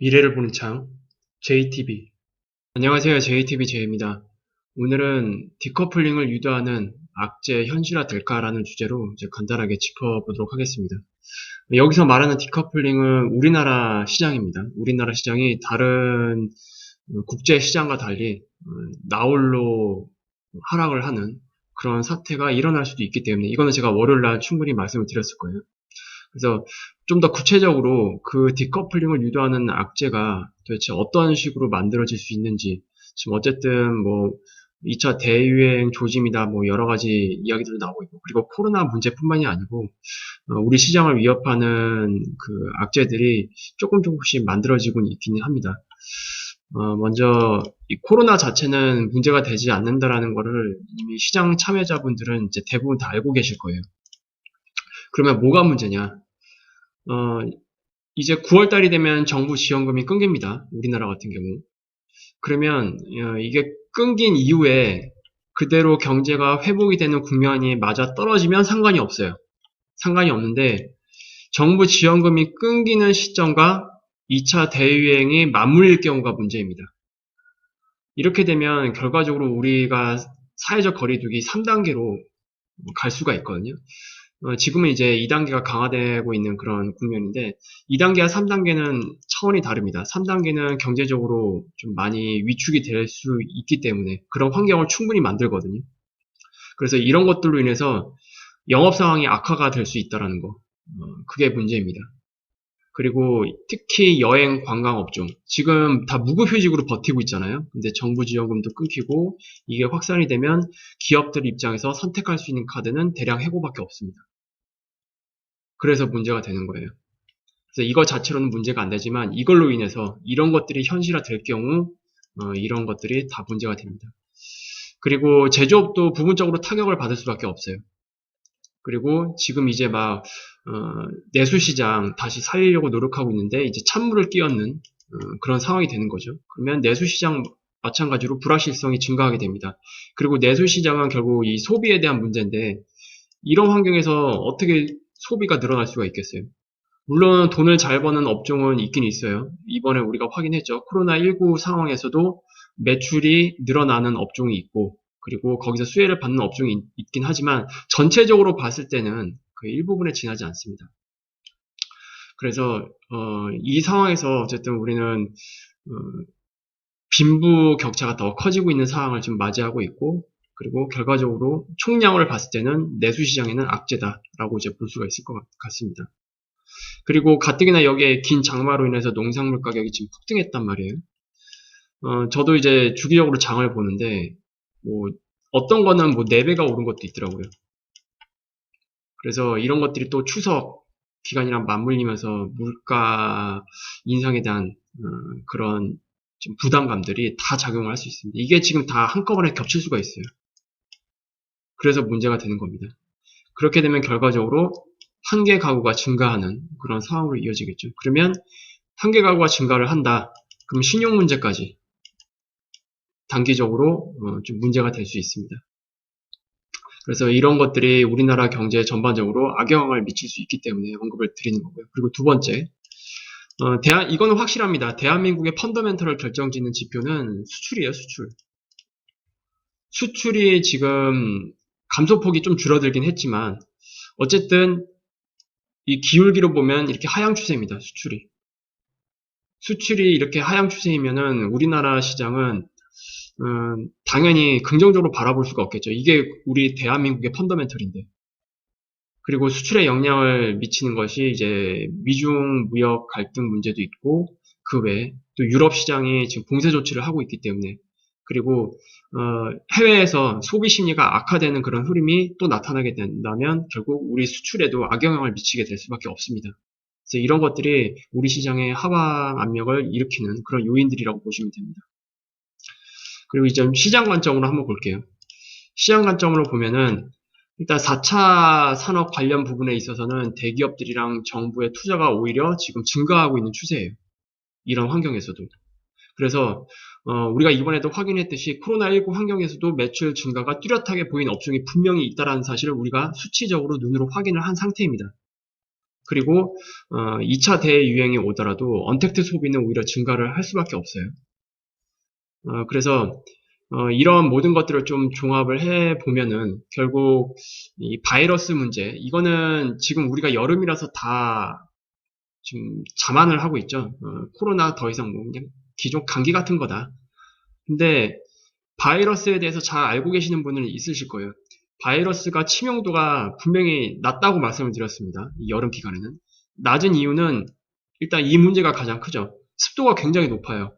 미래를 보는 창, JTB. 안녕하세요. JTB 제이입니다. 오늘은 디커플링을 유도하는 악재 현실화 될까라는 주제로 이제 간단하게 짚어보도록 하겠습니다. 여기서 말하는 디커플링은 우리나라 시장입니다. 우리나라 시장이 다른 국제 시장과 달리 나홀로 하락을 하는 그런 사태가 일어날 수도 있기 때문에 이거는 제가 월요일날 충분히 말씀을 드렸을 거예요. 그래서 좀 더 구체적으로 그 디커플링을 유도하는 악재가 도대체 어떤 식으로 만들어질 수 있는지, 지금 어쨌든 뭐 2차 대유행 조짐이다 뭐 여러 가지 이야기들도 나오고 있고, 그리고 코로나 문제뿐만이 아니고 우리 시장을 위협하는 그 악재들이 조금씩 만들어지고 있기는 합니다. 먼저 이 코로나 자체는 문제가 되지 않는다라는 거를 이미 시장 참여자분들은 이제 대부분 다 알고 계실 거예요. 그러면 뭐가 문제냐? 어, 이제 9월 달이 되면 정부 지원금이 끊깁니다. 우리나라 같은 경우. 그러면 이게 끊긴 이후에 그대로 경제가 회복이 되는 국면이 맞아 떨어지면 상관이 없어요. 상관이 없는데 정부 지원금이 끊기는 시점과 2차 대유행이 맞물릴 경우가 문제입니다. 이렇게 되면 결과적으로 우리가 사회적 거리두기 3단계로 갈 수가 있거든요. 지금은 이제 2단계가 강화되고 있는 그런 국면인데 2단계와 3단계는 차원이 다릅니다. 3단계는 경제적으로 좀 많이 위축이 될 수 있기 때문에 그런 환경을 충분히 만들거든요. 그래서 이런 것들로 인해서 영업 상황이 악화가 될 수 있다는 거. 그게 문제입니다. 그리고 특히 여행 관광 업종. 지금 다 무급휴직으로 버티고 있잖아요. 근데 정부 지원금도 끊기고 이게 확산이 되면 기업들 입장에서 선택할 수 있는 카드는 대량 해고밖에 없습니다. 그래서 문제가 되는 거예요. 그래서 이거 자체로는 문제가 안 되지만 이걸로 인해서 이런 것들이 현실화 될 경우 이런 것들이 다 문제가 됩니다. 그리고 제조업도 부분적으로 타격을 받을 수밖에 없어요. 그리고 지금 이제 막 내수시장 다시 살리려고 노력하고 있는데 이제 찬물을 끼얹는 그런 상황이 되는 거죠. 그러면 내수시장 마찬가지로 불확실성이 증가하게 됩니다. 그리고 내수시장은 결국 이 소비에 대한 문제인데 이런 환경에서 어떻게 소비가 늘어날 수가 있겠어요? 물론 돈을 잘 버는 업종은 있긴 있어요. 이번에 우리가 확인했죠. 코로나19 상황에서도 매출이 늘어나는 업종이 있고, 그리고 거기서 수혜를 받는 업종이 있긴 하지만, 전체적으로 봤을 때는 그 일부분에 지나지 않습니다. 그래서, 이 상황에서 어쨌든 우리는, 빈부 격차가 더 커지고 있는 상황을 지금 맞이하고 있고, 그리고 결과적으로 총량을 봤을 때는 내수시장에는 악재다라고 이제 볼 수가 있을 것 같습니다. 그리고 가뜩이나 여기에 긴 장마로 인해서 농산물 가격이 지금 폭등했단 말이에요. 저도 이제 주기적으로 장을 보는데, 뭐, 어떤 거는 뭐 4배가 오른 것도 있더라고요. 그래서 이런 것들이 또 추석 기간이랑 맞물리면서 물가 인상에 대한 그런 좀 부담감들이 다 작용을 할 수 있습니다. 이게 지금 다 한꺼번에 겹칠 수가 있어요. 그래서 문제가 되는 겁니다. 그렇게 되면 결과적으로 한계 가구가 증가하는 그런 상황으로 이어지겠죠. 그러면 한계 가구가 증가를 한다. 그럼 신용 문제까지 단기적으로 좀 문제가 될 수 있습니다. 그래서 이런 것들이 우리나라 경제에 전반적으로 악영향을 미칠 수 있기 때문에 언급을 드리는 거고요. 그리고 두 번째, 이거는 확실합니다. 대한민국의 펀더멘털을 결정짓는 지표는 수출이에요, 수출. 수출이 지금 감소폭이 좀 줄어들긴 했지만 어쨌든 이 기울기로 보면 이렇게 하향 추세입니다, 수출이. 수출이 이렇게 하향 추세이면은 우리나라 시장은 당연히 긍정적으로 바라볼 수가 없겠죠. 이게 우리 대한민국의 펀더멘털인데. 그리고 수출에 영향을 미치는 것이 이제 미중 무역 갈등 문제도 있고 그 외에 또 유럽 시장이 지금 봉쇄 조치를 하고 있기 때문에 그리고 해외에서 소비 심리가 악화되는 그런 흐름이 또 나타나게 된다면 결국 우리 수출에도 악영향을 미치게 될 수밖에 없습니다. 그래서 이런 것들이 우리 시장의 하방 압력을 일으키는 그런 요인들이라고 보시면 됩니다. 그리고 이제 시장 관점으로 한번 볼게요. 시장 관점으로 보면은 일단 4차 산업 관련 부분에 있어서는 대기업들이랑 정부의 투자가 오히려 지금 증가하고 있는 추세예요. 이런 환경에서도. 그래서 우리가 이번에도 확인했듯이 코로나19 환경에서도 매출 증가가 뚜렷하게 보이는 업종이 분명히 있다는 사실을 우리가 수치적으로 눈으로 확인을 한 상태입니다. 그리고 2차 대유행이 오더라도 언택트 소비는 오히려 증가를 할 수밖에 없어요. 그래서 이런 모든 것들을 좀 종합을 해 보면은 결국 이 바이러스 문제, 이거는 지금 우리가 여름이라서 다 지금 자만을 하고 있죠. 코로나 더 이상 뭐 그냥 기존 감기 같은 거다. 근데 바이러스에 대해서 잘 알고 계시는 분은 있으실 거예요. 바이러스가 치명도가 분명히 낮다고 말씀을 드렸습니다. 이 여름 기간에는. 낮은 이유는 일단 이 문제가 가장 크죠. 습도가 굉장히 높아요.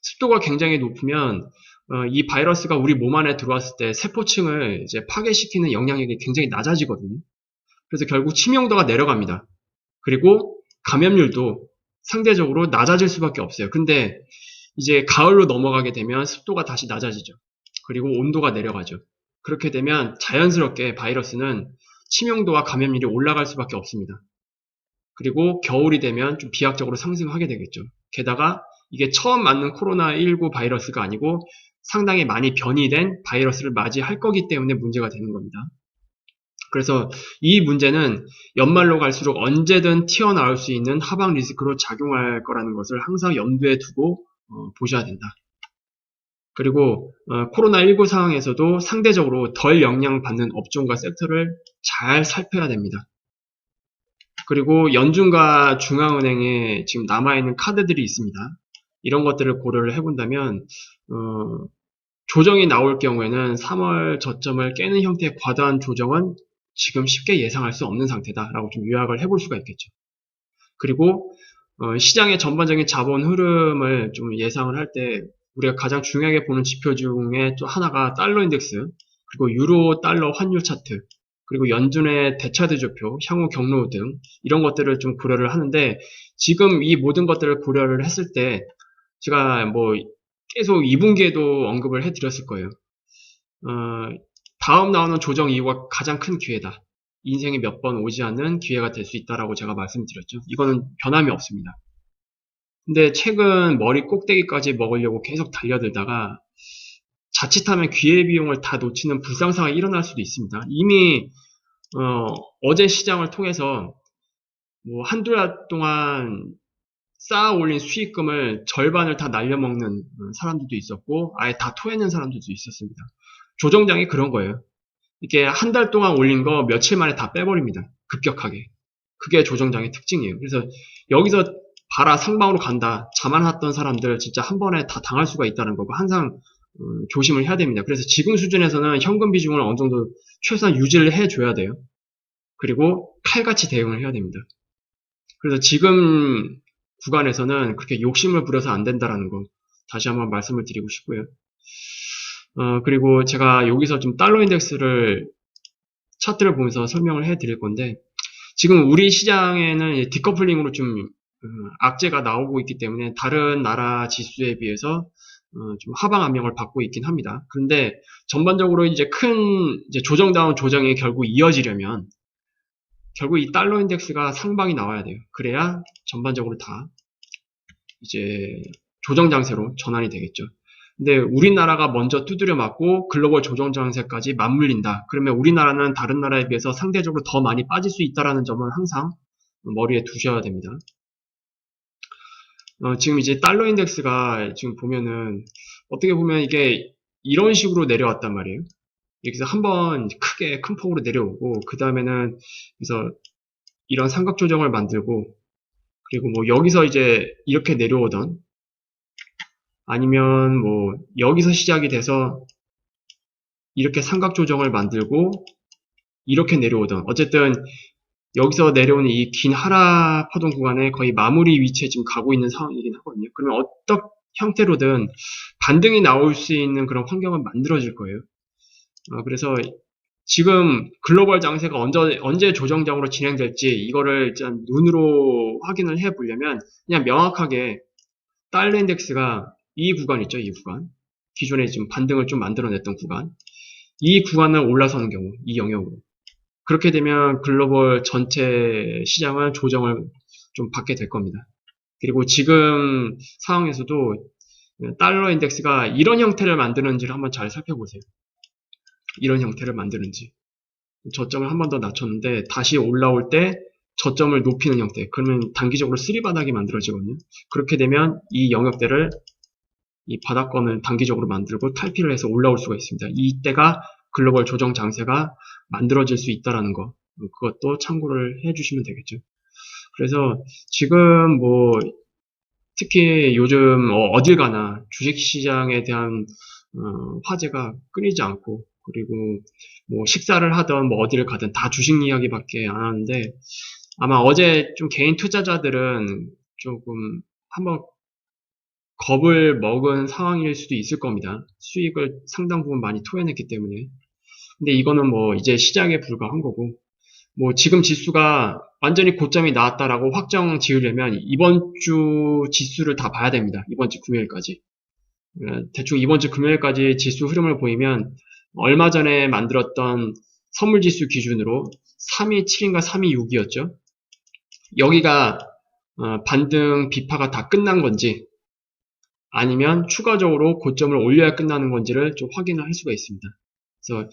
습도가 굉장히 높으면 이 바이러스가 우리 몸 안에 들어왔을 때 세포층을 이제 파괴시키는 영향력이 굉장히 낮아지거든요. 그래서 결국 치명도가 내려갑니다. 그리고 감염률도 상대적으로 낮아질 수밖에 없어요. 근데 이제 가을로 넘어가게 되면 습도가 다시 낮아지죠. 그리고 온도가 내려가죠. 그렇게 되면 자연스럽게 바이러스는 치명도와 감염률이 올라갈 수밖에 없습니다. 그리고 겨울이 되면 좀 비약적으로 상승하게 되겠죠. 게다가 이게 처음 맞는 코로나19 바이러스가 아니고 상당히 많이 변이된 바이러스를 맞이할 거기 때문에 문제가 되는 겁니다. 그래서 이 문제는 연말로 갈수록 언제든 튀어나올 수 있는 하방 리스크로 작용할 거라는 것을 항상 염두에 두고 보셔야 된다. 그리고 코로나19 상황에서도 상대적으로 덜 영향받는 업종과 섹터를 잘 살펴야 됩니다. 그리고 연준과 중앙은행에 지금 남아있는 카드들이 있습니다. 이런 것들을 고려를 해본다면 조정이 나올 경우에는 3월 저점을 깨는 형태의 과다한 조정은 지금 쉽게 예상할 수 없는 상태다라고 좀 요약을 해볼 수가 있겠죠. 그리고 시장의 전반적인 자본 흐름을 좀 예상을 할 때 우리가 가장 중요하게 보는 지표 중에 또 하나가 달러 인덱스, 그리고 유로 달러 환율 차트, 그리고 연준의 대차대 조표, 향후 경로 등 이런 것들을 좀 고려를 하는데, 지금 이 모든 것들을 고려를 했을 때 제가 뭐 계속 2분기에도 언급을 해드렸을 거예요. 다음 나오는 조정 이후가 가장 큰 기회다. 인생에 몇 번 오지 않는 기회가 될 수 있다라고 제가 말씀드렸죠. 이거는 변함이 없습니다. 근데 최근 머리 꼭대기까지 먹으려고 계속 달려들다가 자칫하면 기회비용을 다 놓치는 불상사가 일어날 수도 있습니다. 이미 어제 시장을 통해서 뭐 한두 달 동안 쌓아 올린 수익금을 절반을 다 날려먹는 사람들도 있었고 아예 다 토해낸 사람들도 있었습니다. 조정장이 그런 거예요. 이게 한 달 동안 올린 거 며칠 만에 다 빼버립니다. 급격하게. 그게 조정장의 특징이에요. 그래서 여기서 봐라 상방으로 간다. 자만했던 사람들 진짜 한 번에 다 당할 수가 있다는 거고 항상 조심을 해야 됩니다. 그래서 지금 수준에서는 현금 비중을 어느 정도 최소한 유지를 해줘야 돼요. 그리고 칼같이 대응을 해야 됩니다. 그래서 지금 구간에서는 그렇게 욕심을 부려서 안 된다라는 거 다시 한번 말씀을 드리고 싶고요. 그리고 제가 여기서 좀 달러 인덱스를 차트를 보면서 설명을 해 드릴 건데, 지금 우리 시장에는 디커플링으로 좀 악재가 나오고 있기 때문에 다른 나라 지수에 비해서 좀 하방 압력을 받고 있긴 합니다. 그런데 전반적으로 이제 큰 이제 조정다운 조정이 결국 이어지려면 결국 이 달러 인덱스가 상방이 나와야 돼요. 그래야 전반적으로 다 이제 조정 장세로 전환이 되겠죠. 근데 우리나라가 먼저 두드려 맞고 글로벌 조정 장세까지 맞물린다. 그러면 우리나라는 다른 나라에 비해서 상대적으로 더 많이 빠질 수 있다는 점은 항상 머리에 두셔야 됩니다. 지금 이제 달러 인덱스가 지금 보면은 어떻게 보면 이게 이런 식으로 내려왔단 말이에요. 여기서 한번 크게 큰 폭으로 내려오고 그 다음에는 그래서 이런 삼각 조정을 만들고 그리고 뭐 여기서 이제 이렇게 내려오던 아니면 뭐 여기서 시작이 돼서 이렇게 삼각 조정을 만들고 이렇게 내려오던 어쨌든 여기서 내려오는 이 긴 하락하던 구간에 거의 마무리 위치에 지금 가고 있는 상황이긴 하거든요. 그러면 어떤 형태로든 반등이 나올 수 있는 그런 환경은 만들어질 거예요. 그래서 지금 글로벌 장세가 언제 조정장으로 진행될지 이거를 일단 눈으로 확인을 해 보려면 그냥 명확하게 달러 인덱스가 이 구간 있죠, 이 구간. 기존에 지금 반등을 좀 만들어냈던 구간. 이 구간을 올라서는 경우, 이 영역으로. 그렇게 되면 글로벌 전체 시장은 조정을 좀 받게 될 겁니다. 그리고 지금 상황에서도 달러 인덱스가 이런 형태를 만드는지를 한번 잘 살펴보세요. 이런 형태를 만드는지. 저점을 한 번 더 낮췄는데 다시 올라올 때 저점을 높이는 형태. 그러면 단기적으로 쓰리바닥이 만들어지거든요. 그렇게 되면 이 영역대를 이 바닥권을 단기적으로 만들고 탈피를 해서 올라올 수가 있습니다. 이때가 글로벌 조정 장세가 만들어질 수 있다라는 거. 그것도 참고를 해주시면 되겠죠. 그래서 지금 뭐 특히 요즘 어딜 가나 주식시장에 대한 화제가 끊이지 않고 그리고 뭐 식사를 하든 뭐 어디를 가든 다 주식 이야기밖에 안 하는데 아마 어제 좀 개인 투자자들은 조금 한번 겁을 먹은 상황일 수도 있을 겁니다. 수익을 상당 부분 많이 토해냈기 때문에. 근데 이거는 뭐 이제 시작에 불과한 거고 뭐 지금 지수가 완전히 고점이 나왔다라고 확정 지으려면 이번 주 지수를 다 봐야 됩니다. 이번 주 금요일까지. 대충 이번 주 금요일까지 지수 흐름을 보이면 얼마 전에 만들었던 선물지수 기준으로 3위7인가 3위 6이었죠. 여기가 반등 비파가 다 끝난 건지 아니면 추가적으로 고점을 올려야 끝나는 건지를 좀 확인을 할 수가 있습니다. 그래서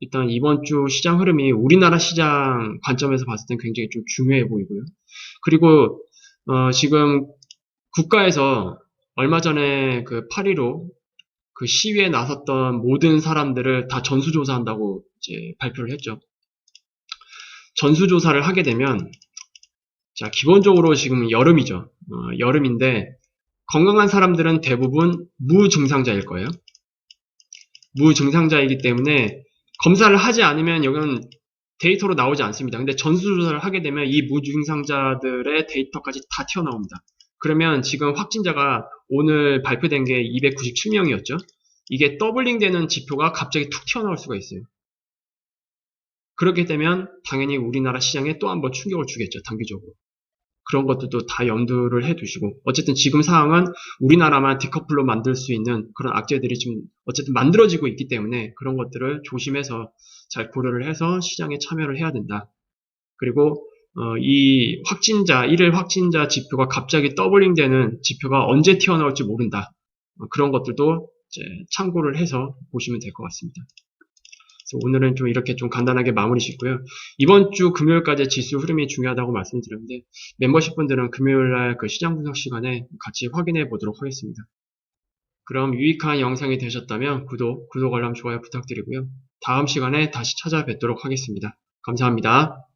일단 이번 주 시장 흐름이 우리나라 시장 관점에서 봤을 땐 굉장히 좀 중요해 보이고요. 그리고 지금 국가에서 얼마 전에 그 8.15 그 시위에 나섰던 모든 사람들을 다 전수조사한다고 이제 발표를 했죠. 전수조사를 하게 되면 자 기본적으로 지금 여름이죠. 여름인데 건강한 사람들은 대부분 무증상자일 거예요. 무증상자이기 때문에 검사를 하지 않으면 여기는 데이터로 나오지 않습니다. 근데 전수조사를 하게 되면 이 무증상자들의 데이터까지 다 튀어나옵니다. 그러면 지금 확진자가 오늘 발표된 게 297명이었죠. 이게 더블링 되는 지표가 갑자기 툭 튀어나올 수가 있어요. 그렇게 되면 당연히 우리나라 시장에 또 한번 충격을 주겠죠. 단기적으로. 그런 것들도 다 염두를 해 두시고 어쨌든 지금 상황은 우리나라만 디커플로 만들 수 있는 그런 악재들이 지금 어쨌든 만들어지고 있기 때문에 그런 것들을 조심해서 잘 고려를 해서 시장에 참여를 해야 된다. 그리고 이 확진자, 일일 확진자 지표가 갑자기 더블링 되는 지표가 언제 튀어나올지 모른다. 그런 것들도 이제 참고를 해서 보시면 될 것 같습니다. 그래서 오늘은 좀 이렇게 좀 간단하게 마무리 짓고요. 이번 주 금요일까지 지수 흐름이 중요하다고 말씀드렸는데 멤버십 분들은 금요일날 그 시장 분석 시간에 같이 확인해 보도록 하겠습니다. 그럼 유익한 영상이 되셨다면 구독, 알람, 좋아요 부탁드리고요. 다음 시간에 다시 찾아뵙도록 하겠습니다. 감사합니다.